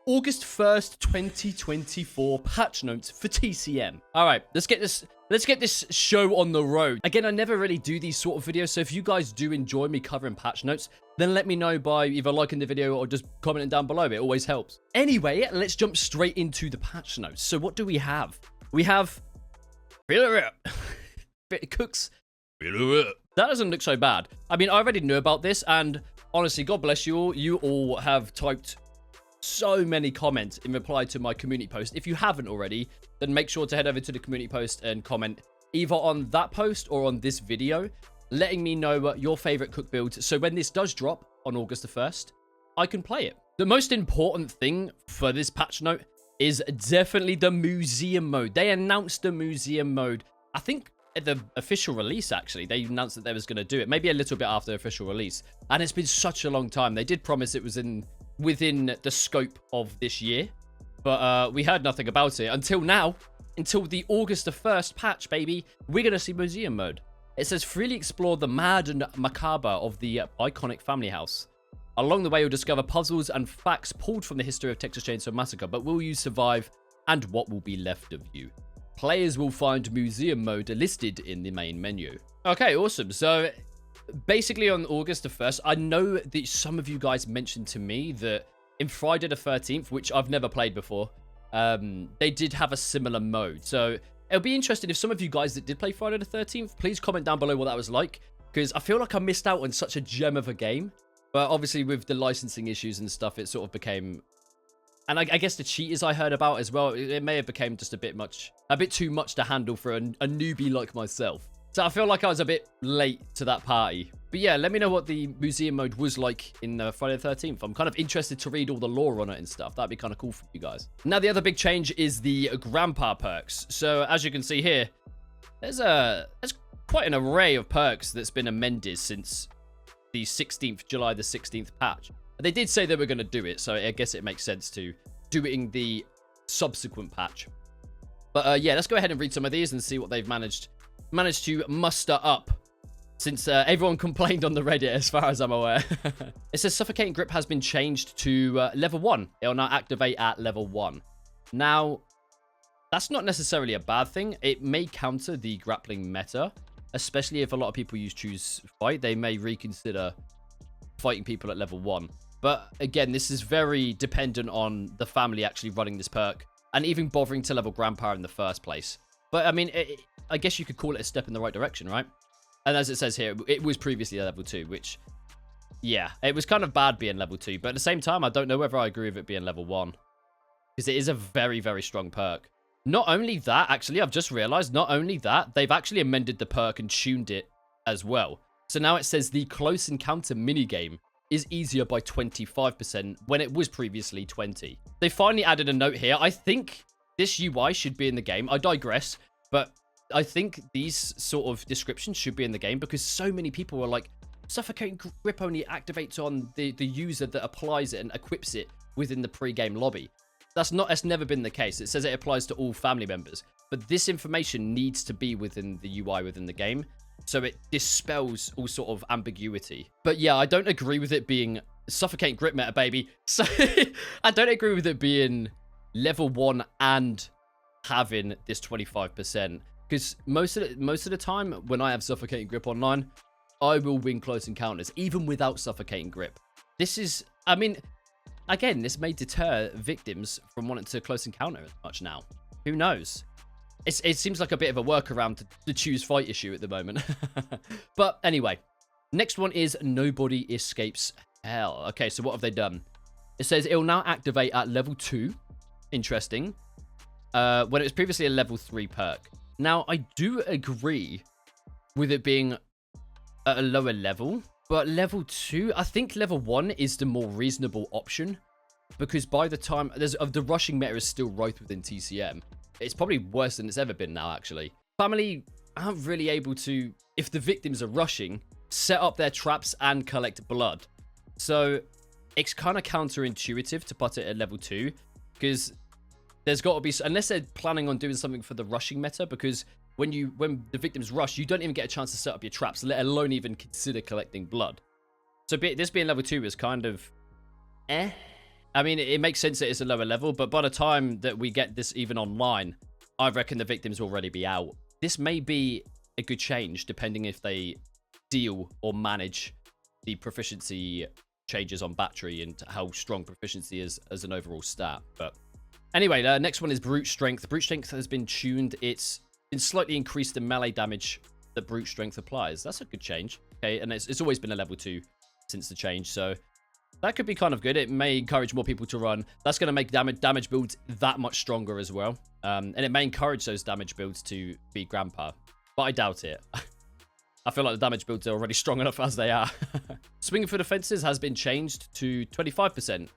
August 1st, 2024 patch notes for TCM. All right, let's get this show on the road. Again, I never really do these sort of videos, so if you guys do enjoy me covering patch notes, then let me know by either liking the video or just commenting down below. It always helps. Anyway, let's jump straight into the patch notes. So what do we have? We have Cooks. That doesn't look so bad. I mean, I already knew about this, and honestly, God bless you all. You all have typed so many comments in reply to my community post. If you haven't already, then make sure to head over to the community post and comment either on that post or on this video, letting me know your favorite cook builds. So when this does drop on August the 1st, I can play it. The most important thing for this patch note is definitely the museum mode. They announced the museum mode, I think at the official release, actually. They announced that they was going to do it, maybe a little bit after the official release. And it's been such a long time. They did promise it was within the scope of this year, but we heard nothing about it until now, until the August the 1st patch, baby. We're going to see museum mode. It says freely explore the mad and macabre of the iconic family house. Along the way, you'll discover puzzles and facts pulled from the history of Texas Chainsaw Massacre, but will you survive, and what will be left of you? Players will find museum mode listed in the main menu. Okay, awesome. So basically on August the 1st, I know that some of you guys mentioned to me that in Friday the 13th, which I've never played before, they did have a similar mode. So it'll be interesting if some of you guys that did play Friday the 13th, please comment down below what that was like, because I feel like I missed out on such a gem of a game. But obviously with the licensing issues and stuff, it sort of became... And I guess the cheaters I heard about as well, it may have become just a bit too much to handle for a newbie like myself. So I feel like I was a bit late to that party. But yeah, let me know what the museum mode was like in Friday the 13th. I'm kind of interested to read all the lore on it and stuff. That'd be kind of cool for you guys. Now, the other big change is the grandpa perks. So as you can see here, there's quite an array of perks that's been amended since the 16th, July the 16th patch. They did say they were going to do it, so I guess it makes sense to do it in the subsequent patch. But yeah, let's go ahead and read some of these and see what they've managed to muster up, since everyone complained on the Reddit, as far as I'm aware. It says Suffocating Grip has been changed to level 1. It will now activate at level 1. Now, that's not necessarily a bad thing. It may counter the grappling meta, especially if a lot of people choose fight. They may reconsider fighting people at level 1. But again, this is very dependent on the family actually running this perk and even bothering to level grandpa in the first place. But I mean, I guess you could call it a step in the right direction, right? And as it says here, it was previously a level 2, which, yeah, it was kind of bad being level 2. But at the same time, I don't know whether I agree with it being level 1, because it is a very, very strong perk. Not only that, actually, I've just realized, not only that, they've actually amended the perk and tuned it as well. So now it says the close encounter minigame is easier by 25% when it was previously 20. They finally added a note here. I think this UI should be in the game. I digress, but I think these sort of descriptions should be in the game, because so many people were like, Suffocating Grip only activates on the user that applies it and equips it within the pre-game lobby. That's never been the case. It says it applies to all family members, but this information needs to be within the UI within the game, so it dispels all sort of ambiguity. But yeah, I don't agree with it being Suffocating Grip meta, baby. So I don't agree with it being level 1 and having this 25%, because most of the time when I have Suffocating Grip online, I will win close encounters even without Suffocating Grip. This is, I mean, again, this may deter victims from wanting to close encounter as much now. Who knows? It seems like a bit of a workaround to choose fight issue at the moment. But anyway, next one is Nobody Escapes Hell. Okay, so what have they done? It says it will now activate at level 2. Interesting. When it was previously a level 3 perk. Now, I do agree with it being at a lower level, but level 2, I think level 1 is the more reasonable option, because by the time the rushing meta is still rife within TCM. It's probably worse than it's ever been now, actually. Family aren't really able to, if the victims are rushing, set up their traps and collect blood. So it's kind of counterintuitive to put it at level 2, because there's got to be, unless they're planning on doing something for the rushing meta, because when the victims rush, you don't even get a chance to set up your traps, let alone even consider collecting blood. So this being level 2 is kind of I mean, it makes sense that it's a lower level, but by the time that we get this even online, I reckon the victims will already be out. This may be a good change, depending if they deal or manage the proficiency changes on battery and how strong proficiency is as an overall stat. But anyway, the next one is brute strength. Brute strength has been tuned. It's been slightly increased in melee damage that brute strength applies. That's a good change. Okay, and it's always been a level 2 since the change, so that could be kind of good. It may encourage more people to run. That's going to make damage builds that much stronger as well. And it may encourage those damage builds to be grandpa. But I doubt it. I feel like the damage builds are already strong enough as they are. Swinging for defenses has been changed to 25%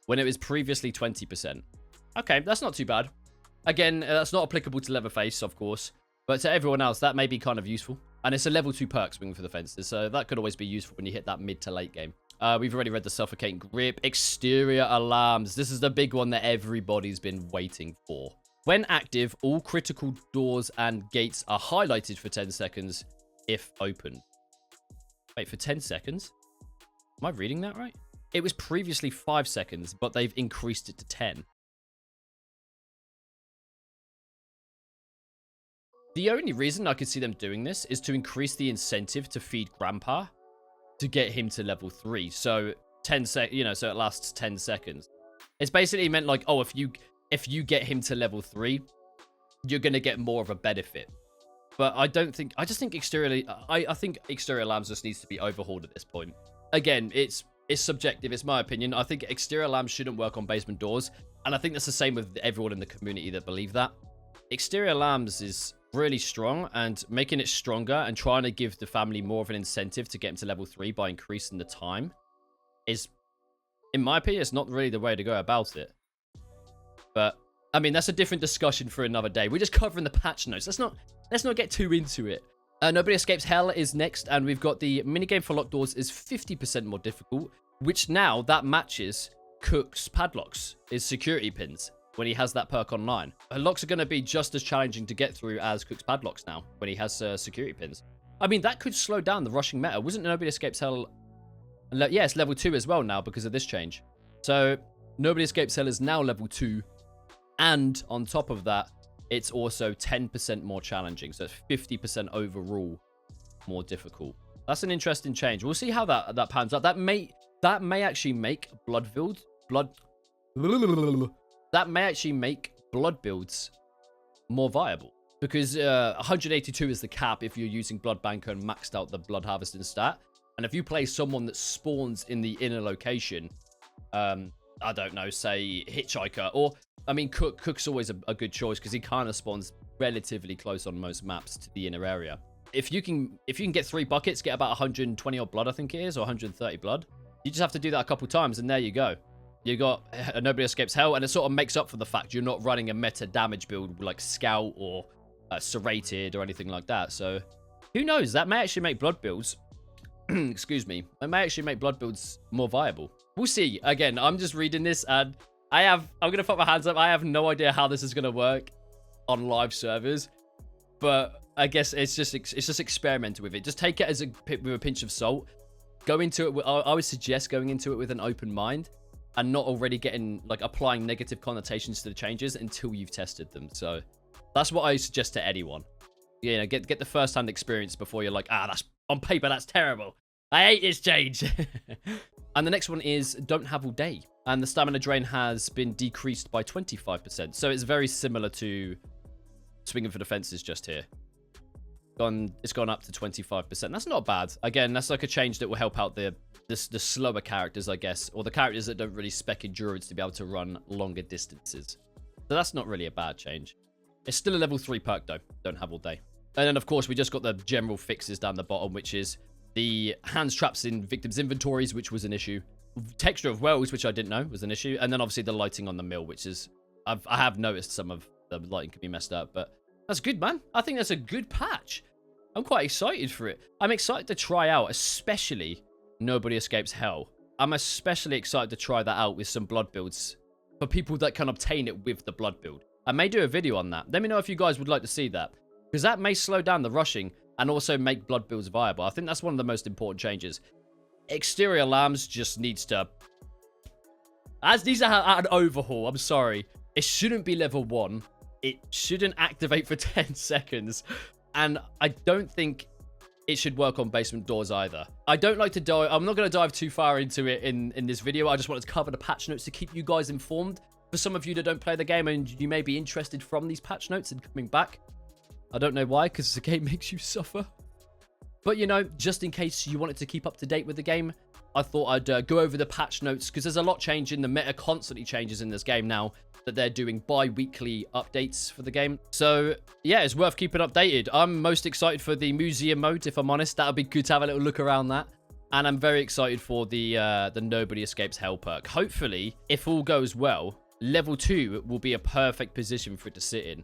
when it was previously 20%. Okay, that's not too bad. Again, that's not applicable to Leatherface, of course. But to everyone else, that may be kind of useful. And it's a level 2 perk, Swinging for the Fences. So that could always be useful when you hit that mid to late game. We've already read the Suffocating Grip. Exterior Alarms. This is the big one that everybody's been waiting for. When active, all critical doors and gates are highlighted for 10 seconds if opened. Wait, for 10 seconds? Am I reading that right? It was previously 5 seconds, but they've increased it to 10. The only reason I could see them doing this is to increase the incentive to feed Grandpa to get him to level 3. So 10 so it lasts 10 seconds. It's basically meant like, oh, if you get him to level 3, you're going to get more of a benefit. But I just think exterior alarms just needs to be overhauled at this point. Again, it's subjective, it's my opinion. I think exterior alarms shouldn't work on basement doors, and I think that's the same with everyone in the community that believe that. Exterior alarms is really strong, and making it stronger and trying to give the family more of an incentive to get him to level 3 by increasing the time is, in my opinion, it's not really the way to go about it. But I mean, that's a different discussion for another day. We're just covering the patch notes. Let's not get too into it. Nobody Escapes Hell is next, and we've got the minigame for locked doors is 50% more difficult, which now that matches Cook's padlocks, his security pins, when he has that perk online. Locks are going to be just as challenging to get through as Cook's padlocks now, when he has security pins. I mean, that could slow down the rushing meta. Wasn't Nobody Escapes Hell... Yeah, it's level 2 as well now because of this change. So, Nobody Escapes Hell is now level 2. And on top of that, it's also 10% more challenging. So, it's 50% overall more difficult. That's an interesting change. We'll see how that pans out. That may actually make blood builds more viable, because 182 is the cap if you're using Blood Banker and maxed out the Blood Harvesting stat. And if you play someone that spawns in the inner location, I don't know, say Hitchhiker, or I mean Cook's always a good choice because he kind of spawns relatively close on most maps to the inner area. If you can get 3 buckets, get about 120 odd blood, I think it is, or 130 blood. You just have to do that a couple times, and there you go. You got Nobody Escapes Hell, and it sort of makes up for the fact you're not running a meta damage build like Scout or Serrated or anything like that. So, who knows? That may actually make blood builds... excuse me. It may actually make blood builds more viable. We'll see. Again, I'm just reading this, and I'm going to put my hands up. I have no idea how this is going to work on live servers. But I guess it's just experimenting with it. Just take it with a pinch of salt. Go into it. I would suggest going into it with an open mind, and not already applying negative connotations to the changes until you've tested them. So that's what I suggest to anyone. You know, get the first-hand experience before you're like, that's on paper, that's terrible. I hate this change. And the next one is Don't Have All Day. And the stamina drain has been decreased by 25%. So it's very similar to Swinging for the Fences just here. It's gone up to 25%. That's not bad. Again, that's like a change that will help out the slower characters, I guess, or the characters that don't really spec endurance to be able to run longer distances. So that's not really a bad change. It's still a level 3 perk though. Don't Have All Day. And then of course we just got the general fixes down the bottom, which is the hands traps in victims' inventories, which was an issue. Texture of wells, which I didn't know was an issue, and then obviously the lighting on the mill, which is I have noticed some of the lighting can be messed up, but that's good, man. I think that's a good patch. I'm quite excited for it. I'm excited to try out, especially Nobody Escapes Hell. I'm especially excited to try that out with some blood builds for people that can obtain it with the blood build. I may do a video on that. Let me know if you guys would like to see that, because that may slow down the rushing and also make blood builds viable. I think that's one of the most important changes. Exterior alarms just needs to... As these are an overhaul, I'm sorry. It shouldn't be level 1. It shouldn't activate for 10 seconds. And I don't think it should work on basement doors either. I don't like to dive. I'm not going to dive too far into it in this video. I just wanted to cover the patch notes to keep you guys informed. For some of you that don't play the game and you may be interested from these patch notes and coming back. I don't know why, because the game makes you suffer. But, you know, just in case you wanted to keep up to date with the game, I thought I'd go over the patch notes, because there's a lot changing. The meta constantly changes in this game now that they're doing bi-weekly updates for the game. So, yeah, it's worth keeping updated. I'm most excited for the museum mode, if I'm honest. That would be good to have a little look around that. And I'm very excited for the Nobody Escapes Hell perk. Hopefully, if all goes well, level 2 will be a perfect position for it to sit in.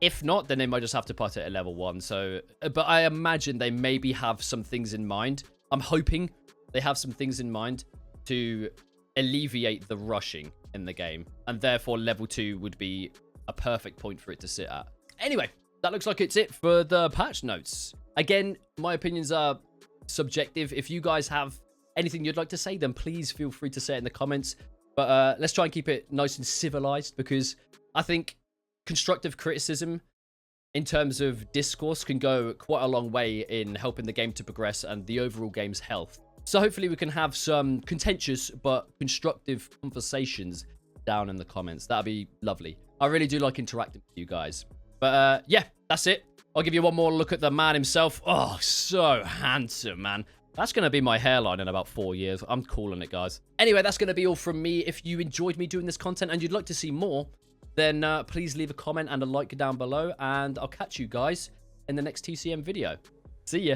If not, then they might just have to put it at level 1. So, but I imagine they maybe have some things in mind. I'm hoping they have some things in mind to alleviate the rushing in the game. And therefore, level 2 would be a perfect point for it to sit at. Anyway, that looks like it's it for the patch notes. Again, my opinions are subjective. If you guys have anything you'd like to say, then please feel free to say it in the comments. But let's try and keep it nice and civilized, because I think constructive criticism in terms of discourse can go quite a long way in helping the game to progress and the overall game's health. So hopefully we can have some contentious but constructive conversations down in the comments. That'd be lovely. I really do like interacting with you guys. But yeah, that's it. I'll give you one more look at the man himself. Oh, so handsome, man. That's going to be my hairline in about 4 years. I'm calling it, guys. Anyway, that's going to be all from me. If you enjoyed me doing this content and you'd like to see more, then please leave a comment and a like down below. And I'll catch you guys in the next TCM video. See ya.